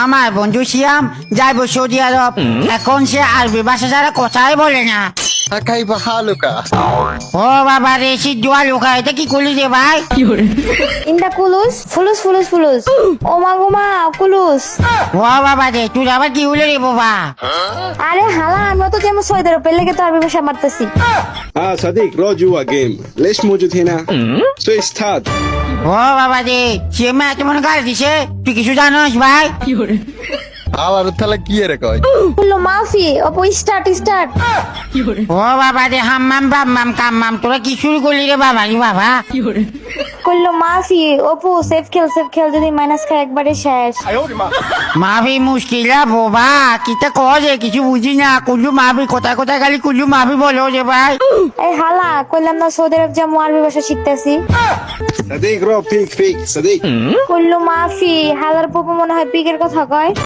আমার বন্ধু শিয়াম যাইব সৌদি আরব, এখন সে আরবি ভাষা ছাড়া কথাই বলে না। Kakaiba haluka. ও বাবা রে, সিদ্ধুয়া লোকা, এটা কি করলি রে ভাই? ইন্দা কুলুস ফুলুস ফুলুস ফুলুস ওমা গোমা কুলুস। ও বাবা রে, তুই আবার কি হলে রে বাবা? আরে হালা, আমরা তো যেমন সৌদি আরব লেগে তো আরবি ভাষা মারতেছি। हाँ صديق رو جوا جيم ليش موجود هنا؟ سو استاد ও বাবা রে, সে মা এত মনে গাল দিছে, তুই কিছু জানোস ভাই? আবার তাহলে কি রে কয়? কুল্লো মাফি অপো স্টার্ট স্টার্ট। ও বাবা রে, হাম্মাম বাম্মাম কাম্মাম, তোরা কি শুরু করলি রে বাবা রে বাবা? কুল্লো মাফি অপু সেফ খেল যদি মাইনাস খায় একবারে শেষ। মাভি মুশকিলা বাবা, কিতা কয়ে কিছু বুঝি না। কুল্লু মাভি কোথায় কোথায় খালি কুল্লু মাভি বলো রে ভাই। এই হালা কইলাম না সৌদি আরব যাবো আরবি ভাষা শিখতেছি। صديق رو فيك صديق কুল্লো মাফি হালার পপু মনে হয় পিকের কথা কয়।